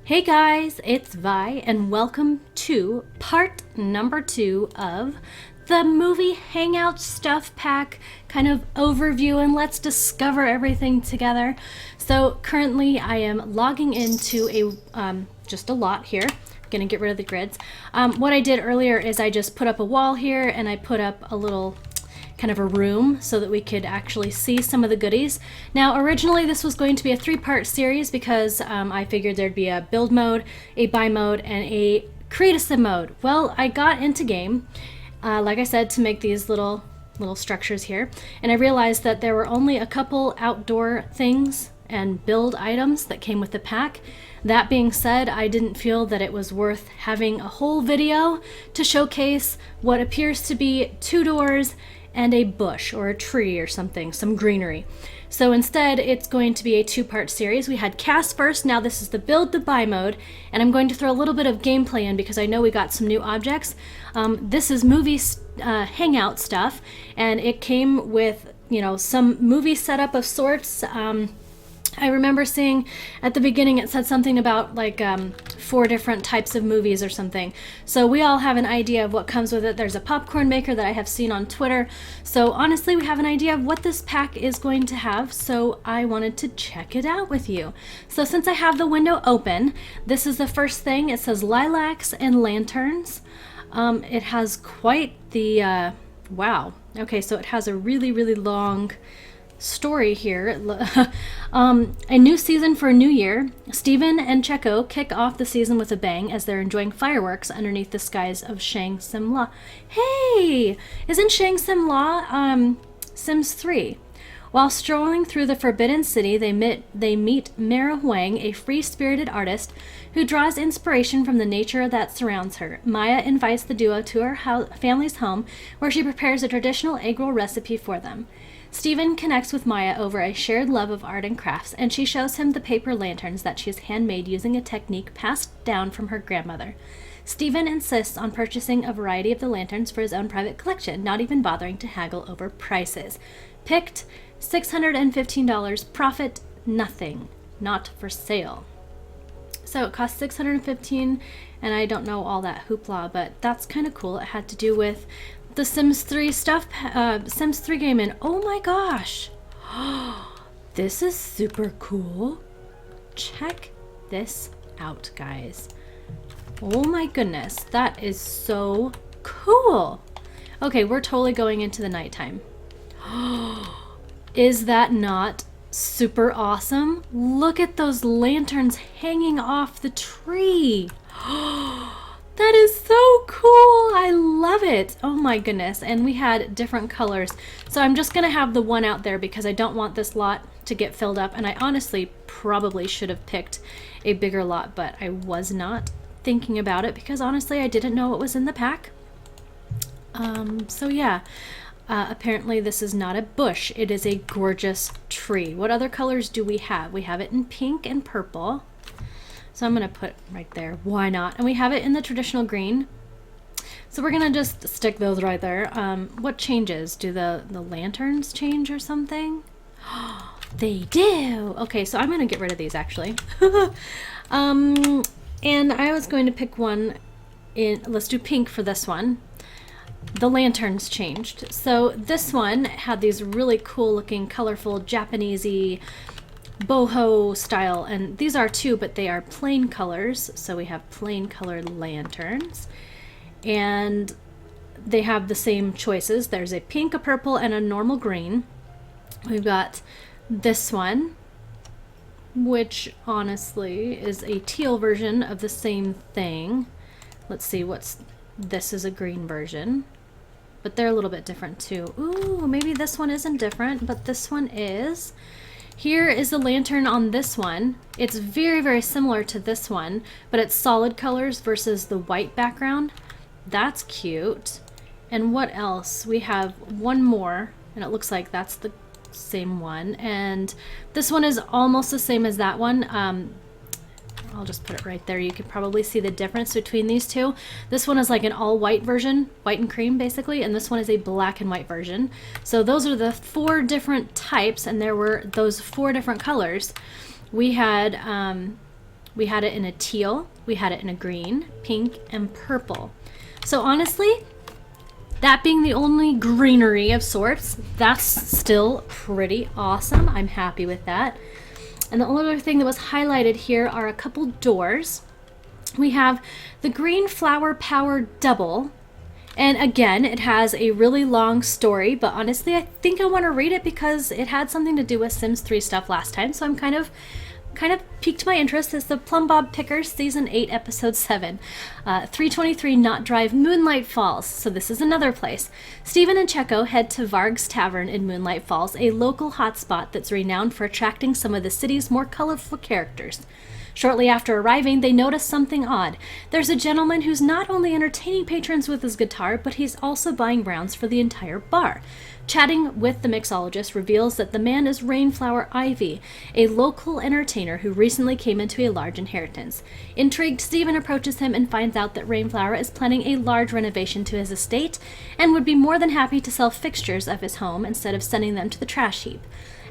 Hey guys, it's Vi, and welcome to part number 2 of the movie Hangout stuff pack kind of overview, and let's discover everything together. So currently I am logging into just a lot here. I'm gonna get rid of the grids. What I did earlier is I just put up a wall here and I put up a little kind of a room so that we could actually see some of the goodies. Now originally this was going to be a 3-part series because I figured there'd be a build mode, a buy mode, and a create a sim mode. Well, I got into game, like I said, to make these little structures here, and I realized that there were only a couple outdoor things and build items that came with the pack. That being said, I didn't feel that it was worth having a whole video to showcase what appears to be 2 doors and a bush or a tree or something, some greenery. So instead, it's going to be a 2-part series. We had cast first, now this is the build the buy mode, and I'm going to throw a little bit of gameplay in because I know we got some new objects. This is movie hangout stuff, and it came with, some movie setup of sorts. I remember seeing at the beginning it said something about like 4 different types of movies or something. So we all have an idea of what comes with it. There's a popcorn maker that I have seen on Twitter. So honestly, we have an idea of what this pack is going to have. So I wanted to check it out with you. So since I have the window open, this is the first thing. It says lilacs and lanterns. It has quite the, wow. Okay, so it has a really, really long story here. A new season for a new year. Steven and Checo kick off the season with a bang as they're enjoying fireworks underneath the skies of Shang Sim La. Hey! Isn't Shang Sim La Sims 3? While strolling through the Forbidden City, they meet Mara Huang, a free-spirited artist who draws inspiration from the nature that surrounds her. Maya invites the duo to her family's home, where she prepares a traditional egg roll recipe for them. Stephen connects with Maya over a shared love of art and crafts, and she shows him the paper lanterns that she has handmade using a technique passed down from her grandmother. Stephen insists on purchasing a variety of the lanterns for his own private collection, not even bothering to haggle over prices. Picked $615, profit nothing, not for sale. So it cost $615, and I don't know all that hoopla, but that's kind of cool. It had to do with the Sims 3 stuff, Sims 3 game, and oh my gosh, this is super cool. Check this out, guys. Oh my goodness, that is so cool. Okay, we're totally going into the nighttime. Is that not super awesome? Look at those lanterns hanging off the tree. That is so cool. I love it. Oh my goodness. And we had different colors. So I'm just going to have the one out there because I don't want this lot to get filled up. And I honestly probably should have picked a bigger lot, but I was not thinking about it because honestly I didn't know what was in the pack. So yeah. Apparently this is not a bush. It is a gorgeous tree. What other colors do we have? We have it in pink and purple. So I'm going to put right there. Why not? And we have it in the traditional green. So we're going to just stick those right there. What changes? Do the lanterns change or something? They do. Okay, so I'm going to get rid of these actually. And I was going to pick one in, let's do pink for this one. The lanterns changed. So this one had these really cool looking, colorful, Japanesey boho style, and these are too, but they are plain colors. So we have plain colored lanterns, and they have the same choices. There's a pink, a purple, and a normal green. We've got this one, which honestly is a teal version of the same thing. Let's see, this is a green version, but they're a little bit different too. Ooh, maybe this one isn't different, but this one is. Here is the lantern on this one. It's very, very similar to this one, but it's solid colors versus the white background. That's cute. And what else? We have one more, and it looks like that's the same one. And this one is almost the same as that one. I'll just put it right there. You can probably see the difference between these two. This one is like an all white version, white and cream basically, and this one is a black and white version. So those are the 4 different types, and there were those 4 different colors. We had we had it in a teal, we had it in a green, pink, and purple. So honestly, that being the only greenery of sorts, that's still pretty awesome. I'm happy with that. And the only other thing that was highlighted here are a couple doors. We have the green flower power double. And again, it has a really long story, but honestly, I think I want to read it because it had something to do with Sims 3 stuff last time. So I'm kind of piqued my interest. It's the Plum Bob Pickers Season 8, Episode 7. 323 Knot Drive, Moonlight Falls. So this is another place. Steven and Checo head to Varg's Tavern in Moonlight Falls, a local hotspot that's renowned for attracting some of the city's more colorful characters. Shortly after arriving, they notice something odd. There's a gentleman who's not only entertaining patrons with his guitar, but he's also buying rounds for the entire bar. Chatting with the mixologist reveals that the man is Rainflower Ivy, a local entertainer who recently came into a large inheritance. Intrigued, Stephen approaches him and finds out that Rainflower is planning a large renovation to his estate and would be more than happy to sell fixtures of his home instead of sending them to the trash heap.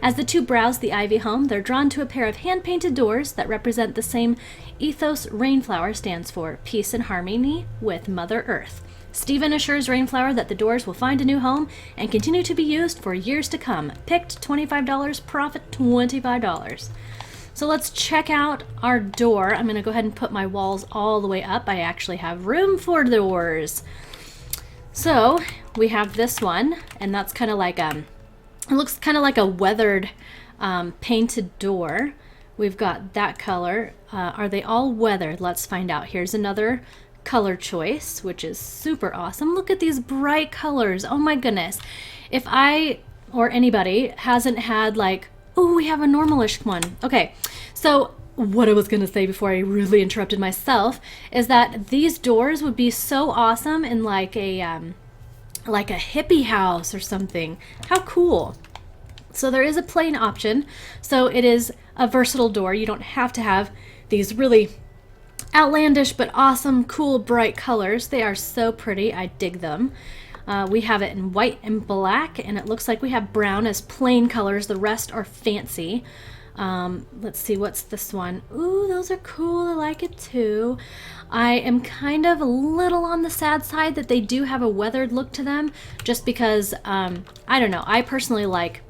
As the two browse the Ivy home, they're drawn to a pair of hand-painted doors that represent the same ethos Rainflower stands for, peace and harmony with Mother Earth. Stephen assures Rainflower that the doors will find a new home and continue to be used for years to come. Picked $25, profit $25. So let's check out our door. I'm going to go ahead and put my walls all the way up. I actually have room for doors. So we have this one, and that's kind of like it looks kind of like a weathered painted door. We've got that color. Are they all weathered? Let's find out. Here's another color choice, which is super awesome. Look at these bright colors. Oh my goodness. If I or anybody hasn't had like, oh, we have a normalish one. Okay, so what I was going to say before I really interrupted myself is that these doors would be so awesome in like a hippie house or something. How cool. So there is a plain option. So it is a versatile door. You don't have to have these really outlandish but awesome, cool, bright colors. They are so pretty. I dig them. We have it in white and black, and it looks like we have brown as plain colors. The rest are fancy. Let's see, what's this one? Ooh, those are cool. I like it too. I am kind of a little on the sad side that they do have a weathered look to them, just because, I don't know, I personally like,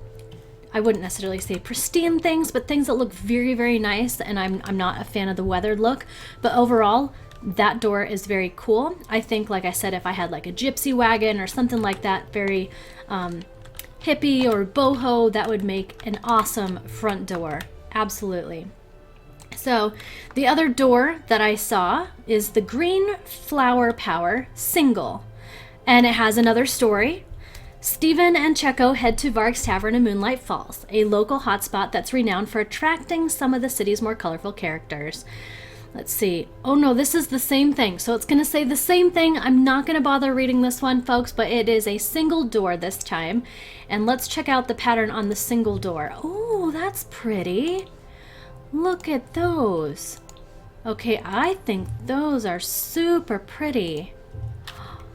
I wouldn't necessarily say pristine things, but things that look very, very nice, and I'm not a fan of the weathered look. But overall, that door is very cool. I think, like I said, if I had like a gypsy wagon or something like that, very hippie or boho, that would make an awesome front door. Absolutely. So the other door that I saw is the Green Flower Power single, and it has another story. Steven and Checo head to Varg's Tavern in Moonlight Falls, a local hotspot that's renowned for attracting some of the city's more colorful characters. Let's see. Oh no, this is the same thing. So it's going to say the same thing. I'm not going to bother reading this one, folks, but it is a single door this time. And let's check out the pattern on the single door. Oh, that's pretty. Look at those. Okay, I think those are super pretty.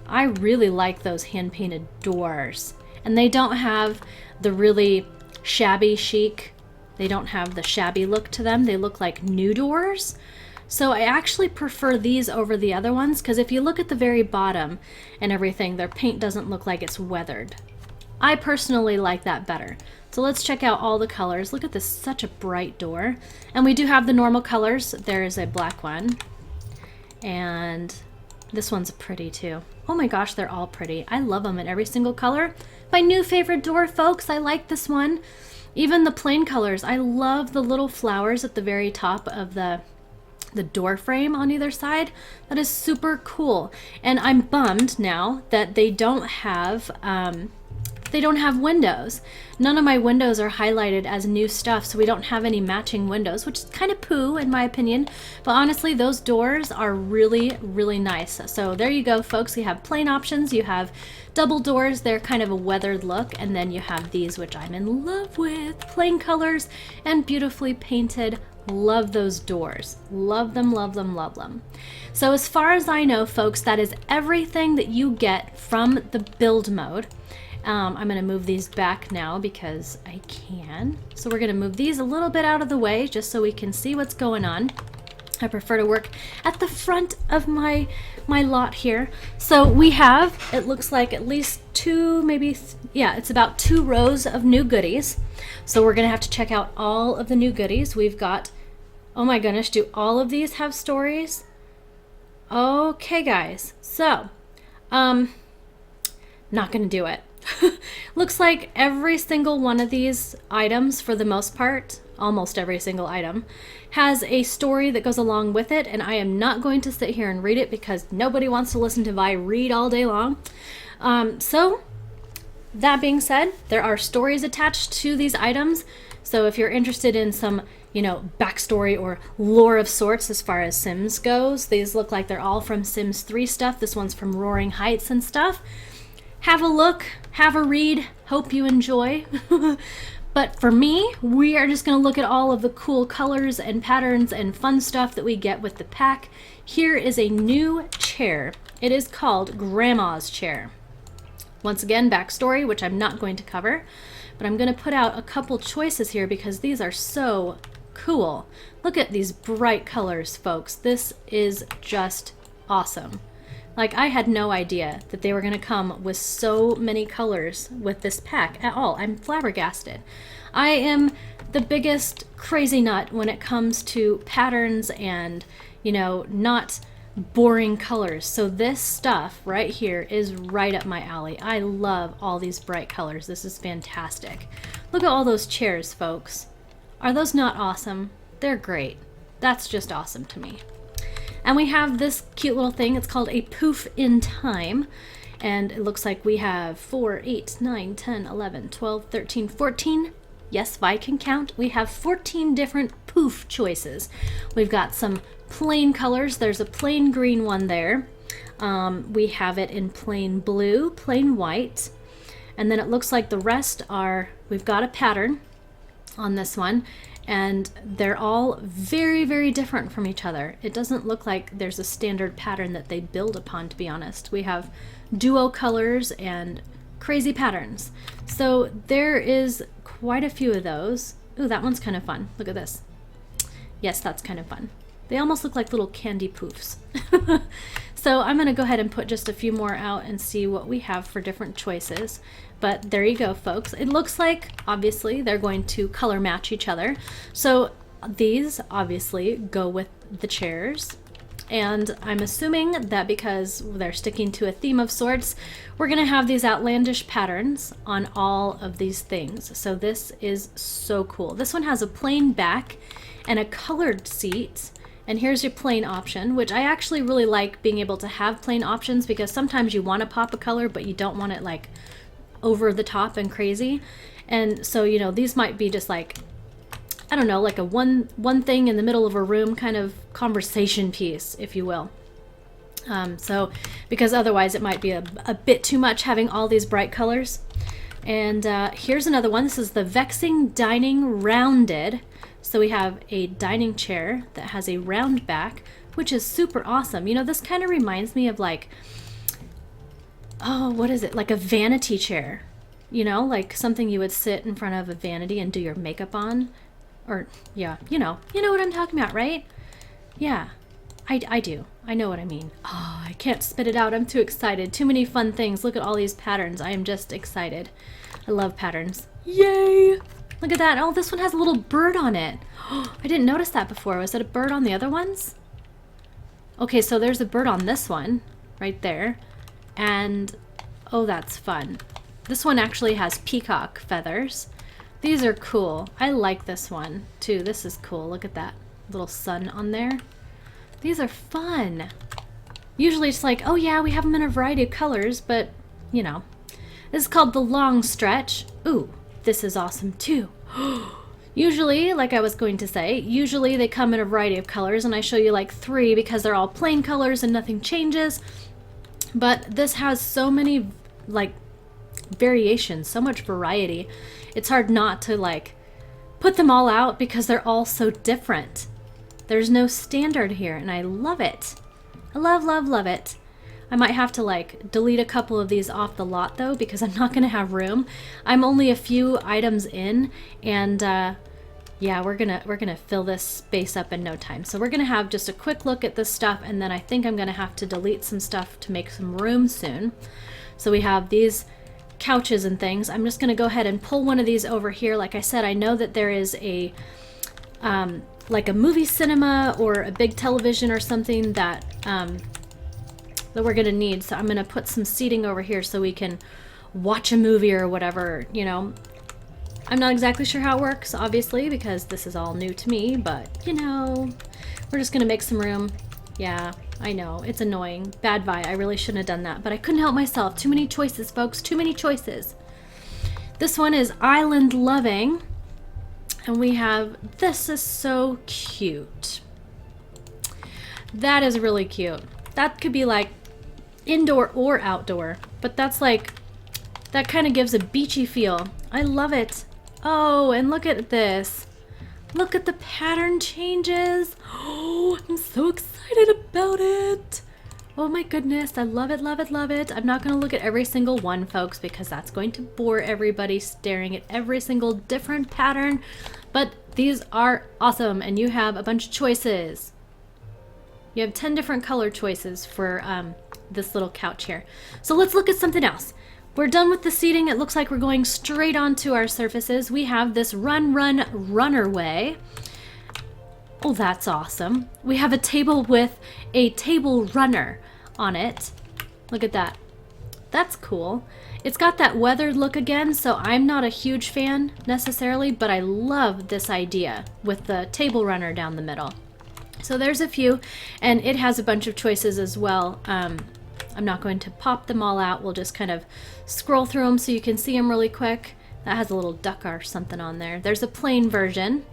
I really like those hand-painted doors. And they don't have the really shabby chic. They don't have the shabby look to them. They look like new doors. So I actually prefer these over the other ones, because if you look at the very bottom and everything, their paint doesn't look like it's weathered. I personally like that better. So let's check out all the colors. Look at this, such a bright door. And we do have the normal colors. There is a black one. And this one's pretty too. Oh my gosh, they're all pretty. I love them in every single color. My new favorite door, folks. I like this one. Even the plain colors. I love the little flowers at the very top of the door frame on either side. That is super cool. And I'm bummed now that they don't have windows. None of my windows are highlighted as new stuff, so we don't have any matching windows, which is kind of poo in my opinion. But honestly, those doors are really, really nice. So there you go, folks. You have plain options. You have double doors. They're kind of a weathered look. And then you have these, which I'm in love with. Plain colors and beautifully painted. Love those doors. Love them, love them, love them. So as far as I know, folks, that is everything that you get from the build mode. I'm going to move these back now because I can. So we're going to move these a little bit out of the way just so we can see what's going on. I prefer to work at the front of my lot here. So we have, it looks like at least two, maybe, yeah, it's about 2 rows of new goodies. So we're going to have to check out all of the new goodies. We've got, oh my goodness, do all of these have stories? Okay, guys. So, not going to do it. Looks like every single one of these items, for the most part, almost every single item, has a story that goes along with it, and I am not going to sit here and read it because nobody wants to listen to Vi read all day long. So, that being said, there are stories attached to these items, so if you're interested in some, backstory or lore of sorts as far as Sims goes, these look like they're all from Sims 3 stuff. This one's from Roaring Heights and stuff. Have a look, have a read, hope you enjoy. But for me, we are just going to look at all of the cool colors and patterns and fun stuff that we get with the pack. Here is a new chair. It is called Grandma's Chair. Once again, backstory, which I'm not going to cover, but I'm going to put out a couple choices here because these are so cool. Look at these bright colors, folks. This is just awesome. Like, I had no idea that they were going to come with so many colors with this pack at all. I'm flabbergasted. I am the biggest crazy nut when it comes to patterns and, not boring colors. So this stuff right here is right up my alley. I love all these bright colors. This is fantastic. Look at all those chairs, folks. Are those not awesome? They're great. That's just awesome to me. And we have this cute little thing. It's called a poof in time. And it looks like we have 4, 8, 9, 10, 11, 12, 13, 14. Yes, Vi can count. We have 14 different poof choices. We've got some plain colors. There's a plain green one there. We have it in plain blue, plain white. And then it looks like the rest are, we've got a pattern on this one. And they're all very, very different from each other. It doesn't look like there's a standard pattern that they build upon, to be honest. We have duo colors and crazy patterns. So there is quite a few of those. Ooh, that one's kind of fun. Look at this. Yes, that's kind of fun. They almost look like little candy poofs. So I'm going to go ahead and put just a few more out and see what we have for different choices. But there you go, folks. It looks like, obviously, they're going to color match each other. So these, obviously, go with the chairs. And I'm assuming that because they're sticking to a theme of sorts, we're going to have these outlandish patterns on all of these things. So this is so cool. This one has a plain back and a colored seat. And here's your plain option, which I actually really like being able to have plain options because sometimes you want to pop a color, but you don't want it like over the top and crazy. And so, these might be just like, I don't know, like a one thing in the middle of a room kind of conversation piece, if you will. So, because otherwise it might be a bit too much having all these bright colors. And here's another one. This is the Vexing Dining Rounded. So we have a dining chair that has a round back, which is super awesome. This kind of reminds me of like, oh, what is it? Like a vanity chair, like something you would sit in front of a vanity and do your makeup on. Or, yeah, you know what I'm talking about, right? Yeah, I do. I know what I mean. Oh, I can't spit it out. I'm too excited. Too many fun things. Look at all these patterns. I am just excited. I love patterns. Yay! Look at that. Oh, this one has a little bird on it. Oh, I didn't notice that before. Was it a bird on the other ones? Okay, so there's a bird on this one right there. And, oh, that's fun. This one actually has peacock feathers. These are cool. I like this one, too. This is cool. Look at that little sun on there. These are fun. Usually it's like, oh, yeah, we have them in a variety of colors, but, This is called the long stretch. Ooh. This is awesome too. Usually, like I was going to say, usually they come in a variety of colors and I show you like 3 because they're all plain colors and nothing changes. But this has so many like variations, so much variety. It's hard not to like put them all out because they're all so different. There's no standard here and I love it. I love, love, love it. I might have to like delete a couple of these off the lot though because I'm not going to have room. I'm only a few items in and yeah, we're gonna fill this space up in no time. So we're gonna have just a quick look at this stuff, and then I think I'm gonna have to delete some stuff to make some room soon. So we have these couches and things. I'm just gonna go ahead and pull one of these over here. Like I said, I know that there is a like a movie cinema or a big television or something that that we're gonna need. So I'm gonna put some seating over here so we can watch a movie or whatever, you know. I'm not exactly sure how it works, obviously, because this is all new to me, but, you know, we're just gonna make some room. Yeah, I know, it's annoying. Bad Vi, I really shouldn't have done that, but I couldn't help myself. Too many choices, folks, too many choices. This one is Island Loving, and we have, this is so cute. That is really cute. That could be like indoor or outdoor, but that's like, that kind of gives a beachy feel. I love it. Oh, and look at this. Look at the pattern changes. Oh, I'm so excited about it. Oh my goodness, I love it, love it, love it. I'm not gonna look at every single one, folks, because that's going to bore everybody staring at every single different pattern, but these are awesome, and you have a bunch of choices. You have 10 different color choices for this little couch here. So let's look at something else. We're done with the seating. It looks like we're going straight onto our surfaces. We have this runner-way. Oh, that's awesome. We have a table with a table runner on it. Look at that. That's cool. It's got that weathered look again, so I'm not a huge fan necessarily, but I love this idea with the table runner down the middle. So there's a few, and it has a bunch of choices as well. I'm not going to pop them all out. We'll just kind of scroll through them so you can see them really quick. That has a little duck or something on there. There's a plain version.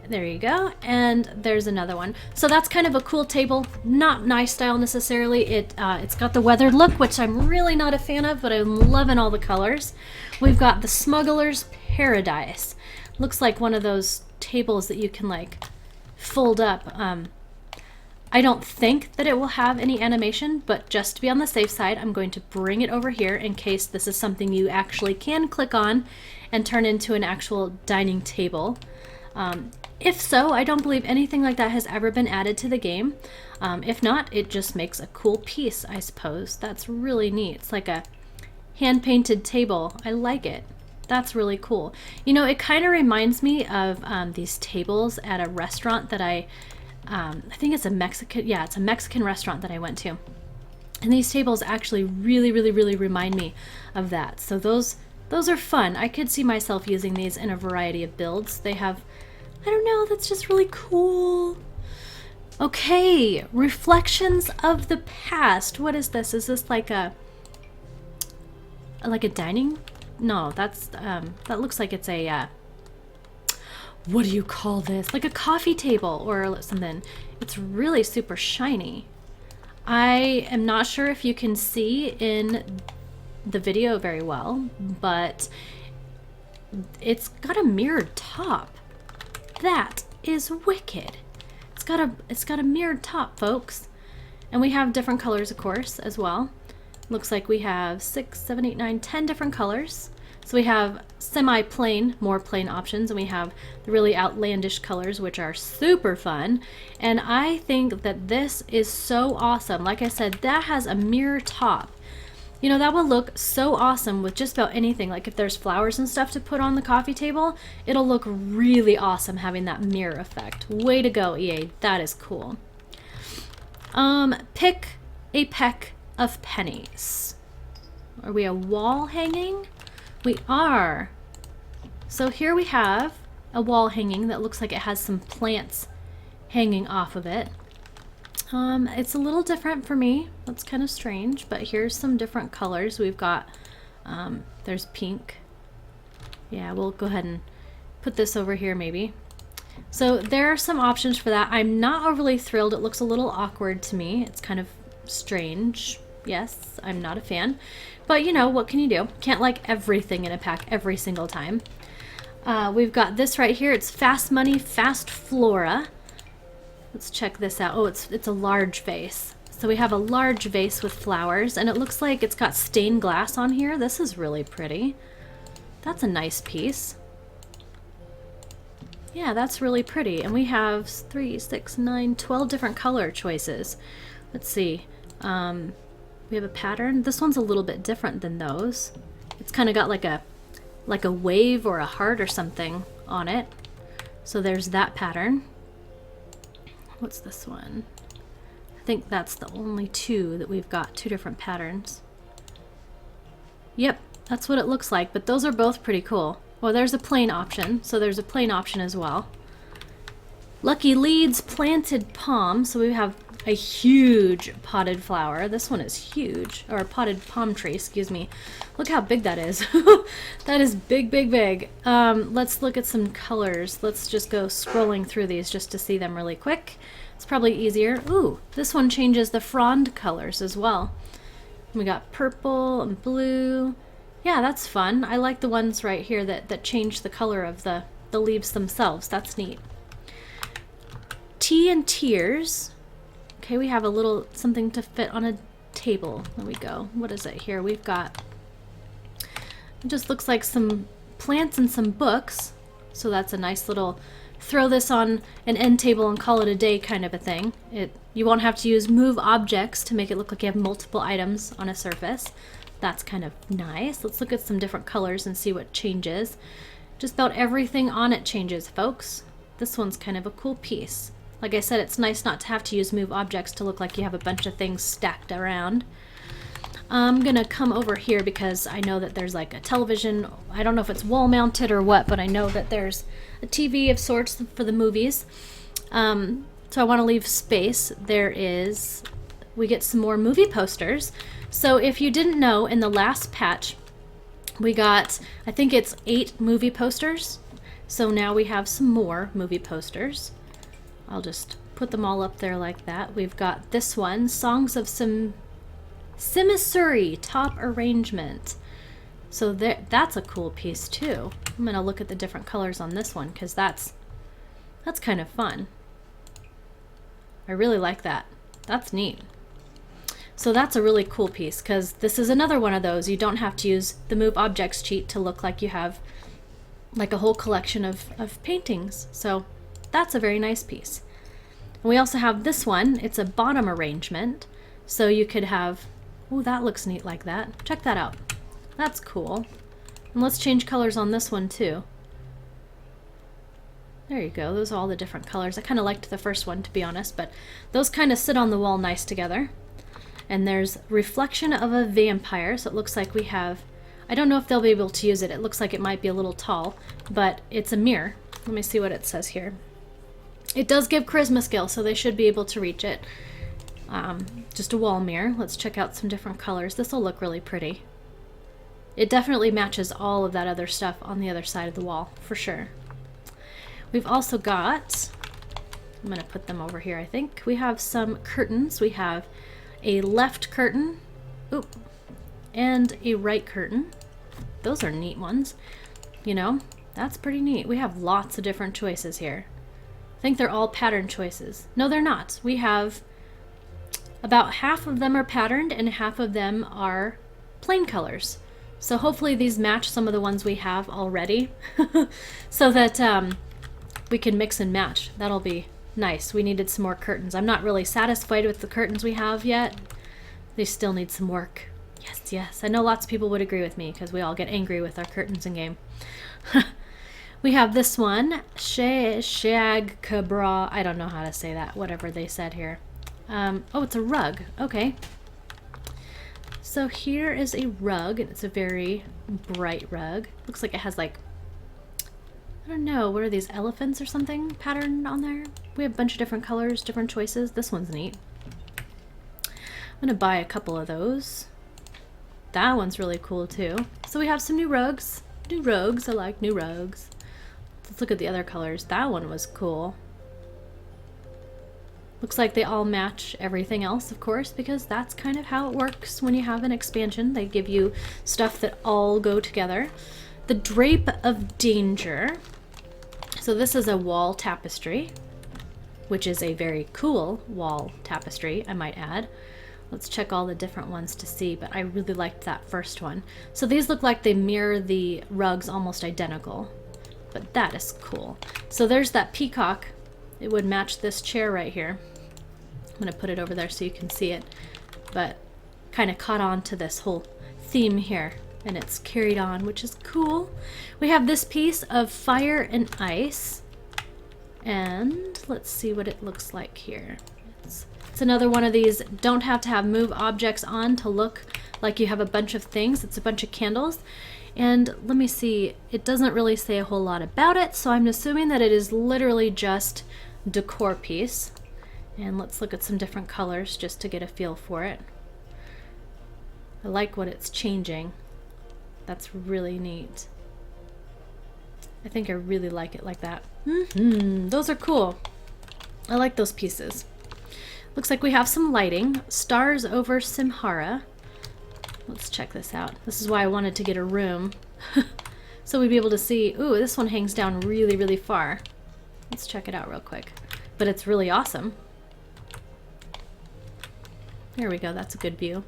There you go. And there's another one. So that's kind of a cool table. Not nice style necessarily. It's got the weathered look, which I'm really not a fan of, but I'm loving all the colors. We've got the Smuggler's Paradise. Looks like one of those tables that you can like fold up. I don't think that it will have any animation, but just to be on the safe side, I'm going to bring it over here in case this is something you actually can click on and turn into an actual dining table. If so, I don't believe anything like that has ever been added to the game. If not, it just makes a cool piece, I suppose. That's really neat. It's like a hand-painted table. I like it. That's really cool. You know, it kind of reminds me of these tables at a restaurant that I think it's a Mexican, yeah, it's a Mexican restaurant that I went to. And these tables actually really remind me of that. So those are fun. I could see myself using these in a variety of builds. They have, I don't know, that's just really cool. Okay, Reflections of the Past. What is this? Is this like a dining? No, that's, that looks like it's a, what do you call this? Like a coffee table or something. It's really super shiny. I am not sure if you can see in the video very well, but it's got a mirrored top. That is wicked. It's got a mirrored top, folks. And we have different colors, of course, as well. Looks like we have 6, 7, 8, 9, 10 different colors. So we have semi-plain, more plain options, and we have the really outlandish colors, which are super fun. And I think that this is so awesome. Like I said, that has a mirror top. You know, that would look so awesome with just about anything. Like if there's flowers and stuff to put on the coffee table, it'll look really awesome having that mirror effect. Way to go, EA. That is cool. Pick a peck of pennies. Are we a wall hanging? We are. So here we have a wall hanging that looks like it has some plants hanging off of it. It's a little different for me. That's kind of strange, but here's some different colors. We've got, there's pink. Yeah, we'll go ahead and put this over here maybe. So there are some options for that. I'm not overly thrilled. It looks a little awkward to me. It's kind of strange. Yes, I'm not a fan. But you know, what can you do? Can't like everything in a pack every single time. We've got this right here. It's Fast Money, Fast Flora. Let's check this out. Oh, it's a large vase. So we have a large vase with flowers, and it looks like it's got stained glass on here. This is really pretty. That's a nice piece. Yeah, that's really pretty. And we have 3, 6, 9, 12 different color choices. Let's see. We have a pattern. This one's a little bit different than those. It's kind of got like a wave or a heart or something on it. So there's that pattern. What's this one? I think that's the only two that we've got, two different patterns. Yep, that's what it looks like, but those are both pretty cool. Well, there's a plain option, so there's a plain option as well. Lucky Leads Planted Palm, so we have a huge potted flower. This one is huge, or a potted palm tree, excuse me. Look how big that is. That is big, big, big. Let's look at some colors. Let's just go scrolling through these just to see them really quick. It's probably easier. Ooh, this one changes the frond colors as well. We got purple and blue. Yeah, that's fun. I like the ones right here that change the color of the leaves themselves. That's neat. Tea and Tears. Okay, we have a little something to fit on a table. There we go. What is it here? We've got, it just looks like some plants and some books. So that's a nice little throw this on an end table and call it a day kind of a thing. You won't have to use move objects to make it look like you have multiple items on a surface. That's kind of nice. Let's look at some different colors and see what changes. Just about everything on it changes, folks. This one's kind of a cool piece. Like I said, it's nice not to have to use move objects to look like you have a bunch of things stacked around. I'm gonna come over here because I know that there's like a television. I don't know if it's wall mounted or what, but I know that there's a TV of sorts for the movies. So I want to leave space. We get some more movie posters. So if you didn't know, in the last patch, we got, I think it's 8 movie posters. So now we have some more movie posters. I'll just put them all up there like that. We've got this one, Songs of Simisuri, top arrangement. So that's a cool piece too. I'm gonna look at the different colors on this one because that's kind of fun. I really like that. That's neat. So that's a really cool piece because this is another one of those. You don't have to use the move objects cheat to look like you have like a whole collection of paintings. So that's a very nice piece. And we also have this one. It's a bottom arrangement. So you could have, oh, that looks neat like that. Check that out. That's cool. And let's change colors on this one too. There you go. Those are all the different colors. I kind of liked the first one, to be honest, but those kind of sit on the wall nice together. And there's Reflection of a Vampire. So it looks like we have, I don't know if they'll be able to use it. It looks like it might be a little tall, but it's a mirror. Let me see what it says here. It does give charisma skill, so they should be able to reach it. Just a wall mirror. Let's check out some different colors. This will look really pretty. It definitely matches all of that other stuff on the other side of the wall, for sure. We've also got, I'm going to put them over here, I think. We have some curtains. We have a left curtain, oop, and a right curtain. Those are neat ones. You know, that's pretty neat. We have lots of different choices here. I think they're all pattern choices. No, they're not. We have about half of them are patterned and half of them are plain colors. So hopefully these match some of the ones we have already so that we can mix and match. That'll be nice. We needed some more curtains. I'm not really satisfied with the curtains we have yet. They still need some work. Yes, yes. I know lots of people would agree with me because we all get angry with our curtains in game. We have this one, Shag Cabra. I don't know how to say that, whatever they said here. Oh, it's a rug. Okay. So here is a rug, and it's a very bright rug. Looks like it has like, I don't know, what are these, elephants or something patterned on there? We have a bunch of different colors, different choices. This one's neat. I'm gonna buy a couple of those. That one's really cool too. So we have some new rugs. New rugs, I like new rugs. Let's look at the other colors. That one was cool. Looks like they all match everything else, of course, because that's kind of how it works when you have an expansion. They give you stuff that all go together. The Drape of Danger. So this is a wall tapestry, which is a very cool wall tapestry, I might add. Let's check all the different ones to see, but I really liked that first one. So these look like they mirror the rugs almost identical. but that is cool. So there's that peacock. It would match this chair right here. I'm gonna put it over there so you can see it, but kind of caught on to this whole theme here, and it's carried on, which is cool. We have this piece of fire and ice, and let's see what it looks like here. It's another one of these, don't have to have move objects on to look like you have a bunch of things. It's a bunch of candles. And let me see, it doesn't really say a whole lot about it, so I'm assuming that it is literally just decor piece. And let's look at some different colors just to get a feel for it. I like what it's changing. That's really neat. I think I really like it like that. Those are cool. I like those pieces. Looks like we have some lighting. Stars over Simhara. Let's check this out. This is why I wanted to get a room. So we'd be able to see, ooh, this one hangs down really, really far. Let's check it out real quick. But it's really awesome. There we go, that's a good view.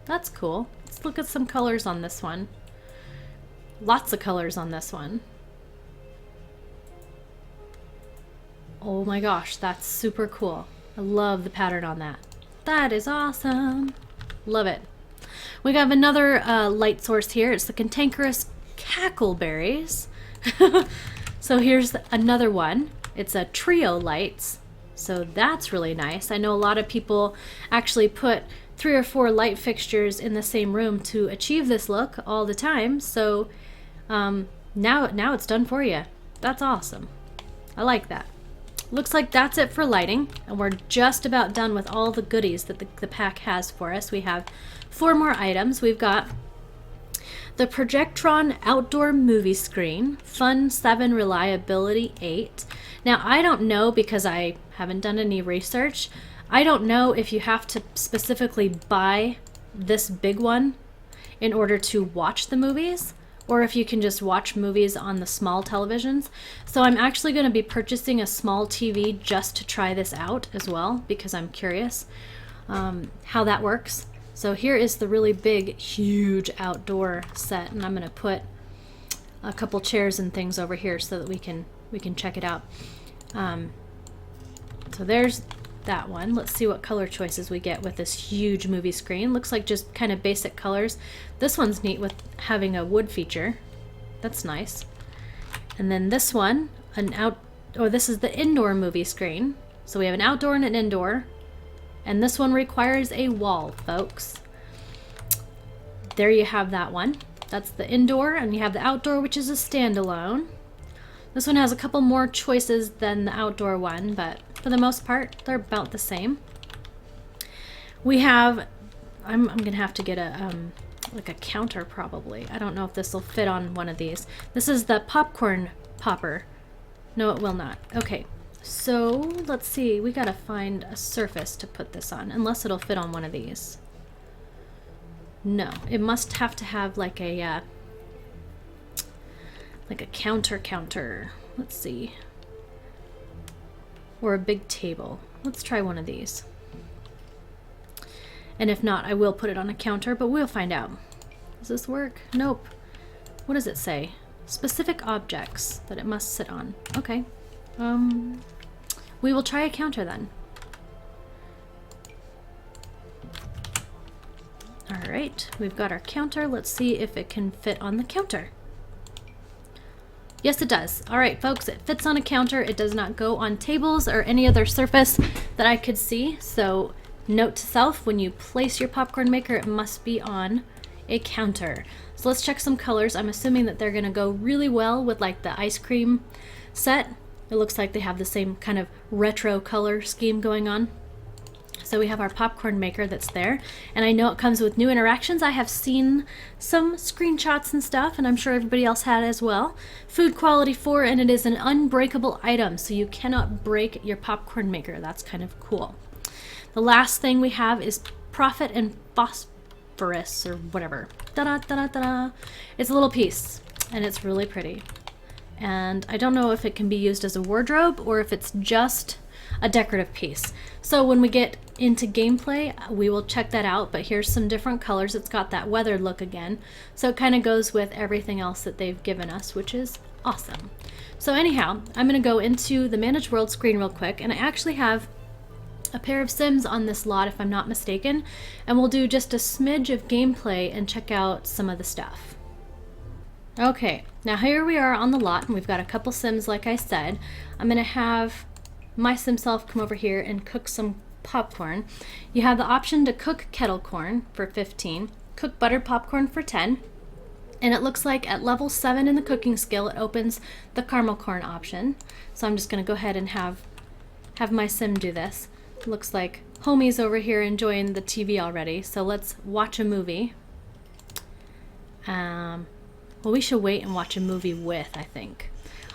That's cool. Let's look at some colors on this one. Lots of colors on this one. Oh my gosh, that's super cool. I love the pattern on that. That is awesome. Love it. We have another light source here. It's the cantankerous cackleberries. So here's another one. It's a trio lights. So that's really nice. I know a lot of people actually put 3 or 4 light fixtures in the same room to achieve this look all the time. So now it's done for you. That's awesome. I like that. Looks like that's it for lighting, and we're just about done with all the goodies that the pack has for us. We have 4 more items. We've got the Projectron Outdoor Movie Screen, Fun 7, Reliability 8. Now, I don't know, because I haven't done any research, I don't know if you have to specifically buy this big one in order to watch the movies, or if you can just watch movies on the small televisions. So I'm actually going to be purchasing a small TV just to try this out as well, because I'm curious how that works. So here is the really big, huge outdoor set, and I'm going to put a couple chairs and things over here so that we can check it out. So there's that one. Let's see what color choices we get with this huge movie screen. Looks like just kind of basic colors. This one's neat with having a wood feature. That's nice. And then this one, this is the indoor movie screen. So we have an outdoor and an indoor. And this one requires a wall, folks. There you have that one. That's the indoor, and you have the outdoor, which is a standalone. This one has a couple more choices than the outdoor one, but for the most part, they're about the same. We have, I'm gonna have to get a like a counter probably. I don't know if this will fit on one of these. This is the popcorn popper. No, it will not. Okay, so let's see. We gotta find a surface to put this on, unless it'll fit on one of these. No, it must have to have like a counter. Let's see. Or a big table. Let's try one of these. And if not, I will put it on a counter, but we'll find out. Does this work? Nope. What does it say? Specific objects that it must sit on. Okay. We will try a counter then. All right, we've got our counter. Let's see if it can fit on the counter. Yes, it does. All right, folks, it fits on a counter. It does not go on tables or any other surface that I could see. So note to self, when you place your popcorn maker, it must be on a counter. So let's check some colors. I'm assuming that they're gonna go really well with like the ice cream set. It looks like they have the same kind of retro color scheme going on. So we have our popcorn maker that's there, and I know it comes with new interactions. I have seen some screenshots and stuff, and I'm sure everybody else had as well. Food quality 4, and it is an unbreakable item, so you cannot break your popcorn maker. That's kind of cool. The last thing we have is Profit and Phosphorus, or whatever. Da-da-da-da-da. It's a little piece, and it's really pretty. And I don't know if it can be used as a wardrobe or if it's just a decorative piece. So when we get into gameplay, we will check that out, but here's some different colors. It's got that weathered look again, so it kind of goes with everything else that they've given us, which is awesome. So anyhow, I'm going to go into the Manage World screen real quick, and I actually have a pair of Sims on this lot if I'm not mistaken, and we'll do just a smidge of gameplay and check out some of the stuff. Okay, now here we are on the lot, and we've got a couple Sims like I said. I'm going to have my Sim self come over here and cook some popcorn. You have the option to cook kettle corn for 15, cook buttered popcorn for 10, and it looks like at level 7 in the cooking skill it opens the caramel corn option. So I'm just going to go ahead and have my Sim do this. It looks like homie's over here enjoying the TV already, so let's watch a movie. Well, we should wait and watch a movie with, I think.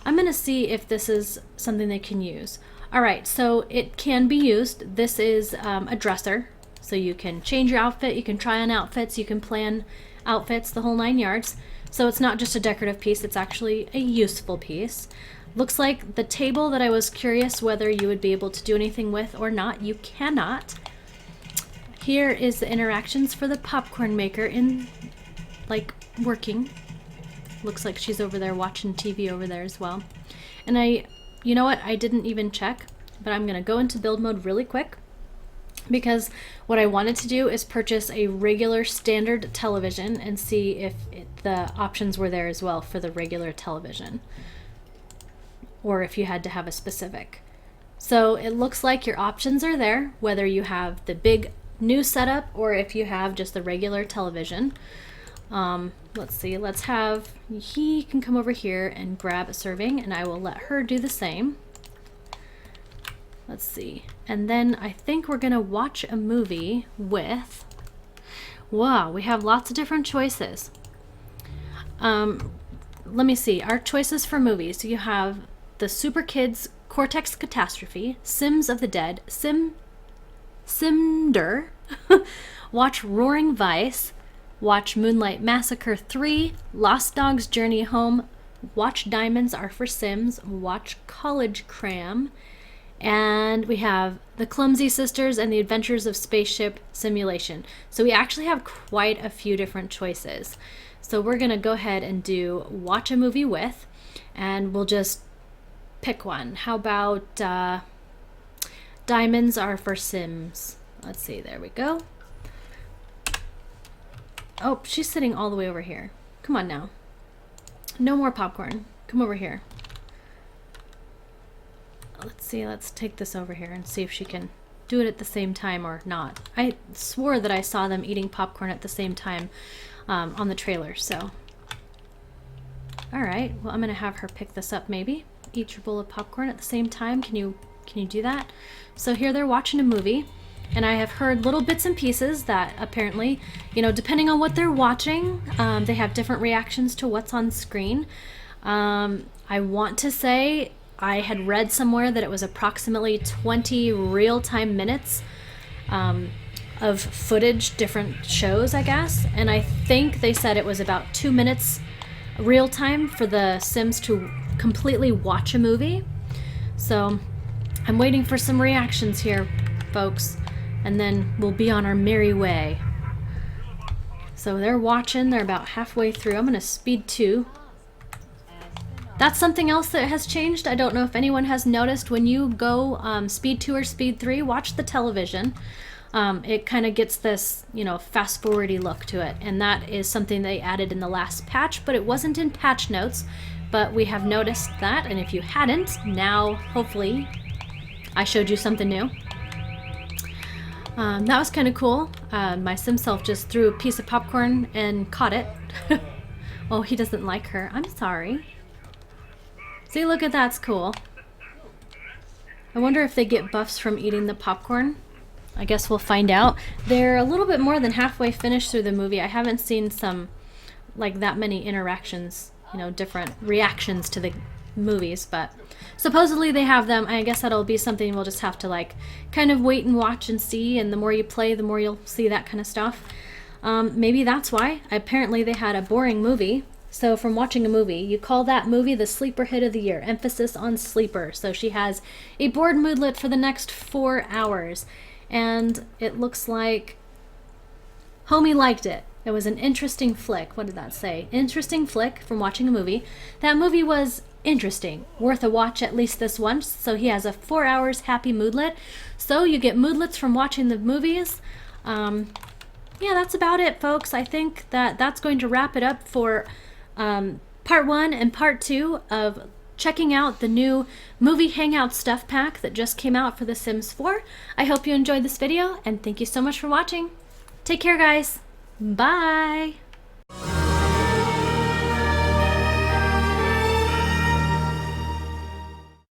I'm going to see if this is something they can use. Alright, so it can be used. This is a dresser, so you can change your outfit, you can try on outfits, you can plan outfits, the whole 9 yards. So it's not just a decorative piece, it's actually a useful piece. Looks like the table that I was curious whether you would be able to do anything with or not, you cannot. Here is the interactions for the popcorn maker in, like, working. Looks like she's over there watching TV over there as well. And you know what, I didn't even check, but I'm gonna go into build mode really quick because what I wanted to do is purchase a regular standard television and see if the options were there as well for the regular television, or if you had to have a specific. So it looks like your options are there, whether you have the big new setup or if you have just the regular television. Let's see, he can come over here and grab a serving, and I will let her do the same. Let's see, and then I think we're gonna watch a movie with, wow, we have lots of different choices. Let me see, our choices for movies. You have the Super Kids Cortex Catastrophe, Sims of the Dead, Simder, watch Roaring Vice, watch Moonlight Massacre 3, Lost Dog's Journey Home, watch Diamonds Are for Sims, watch College Cram, and we have The Clumsy Sisters and The Adventures of Spaceship Simulation. So we actually have quite a few different choices. So we're going to go ahead and do watch a movie with, and we'll just pick one. How about Diamonds Are for Sims? Let's see, there we go. Oh, she's sitting all the way over here. Come on now. No more popcorn. Come over here. Let's see, let's take this over here and see if she can do it at the same time or not. I swore that I saw them eating popcorn at the same time on the trailer, so. Alright, well I'm gonna have her pick this up maybe. Eat your bowl of popcorn at the same time. Can you do that? So here they're watching a movie. And I have heard little bits and pieces that apparently, you know, depending on what they're watching, they have different reactions to what's on screen. I want to say I had read somewhere that it was approximately 20 real-time minutes of footage, different shows, I guess. And I think they said it was about 2 minutes real-time for the Sims to completely watch a movie. So I'm waiting for some reactions here, folks. And then we'll be on our merry way. So they're watching, they're about halfway through. I'm gonna speed 2. That's something else that has changed. I don't know if anyone has noticed when you go speed 2 or speed 3, watch the television. It kind of gets this, you know, fast forwardy look to it. And that is something they added in the last patch, but it wasn't in patch notes. But we have noticed that, and if you hadn't, now hopefully I showed you something new. That was kind of cool. My Sim self just threw a piece of popcorn and caught it. Oh, he doesn't like her. I'm sorry. See, look at that's cool. I wonder if they get buffs from eating the popcorn. I guess we'll find out. They're a little bit more than halfway finished through the movie. I haven't seen like that many interactions, you know, different reactions to the movies, but supposedly they have them. I guess that'll be something we'll just have to like kind of wait and watch and see, and the more you play the more you'll see that kind of stuff. Maybe that's why. Apparently they had a boring movie, so from watching a movie you call that movie the sleeper hit of the year, emphasis on sleeper. So she has a bored moodlet for the next 4 hours, and it looks like homie liked it. It was an interesting flick. What did that say? Interesting flick from watching a movie. That movie was interesting, worth a watch at least this once. So he has a 4 hours happy moodlet. So you get moodlets from watching the movies. Yeah, that's about it, folks. I think that's going to wrap it up for part 1 and part 2 of checking out the new movie Hangout stuff pack that just came out for The Sims 4. I hope you enjoyed this video, and thank you so much for watching. Take care, guys. Bye.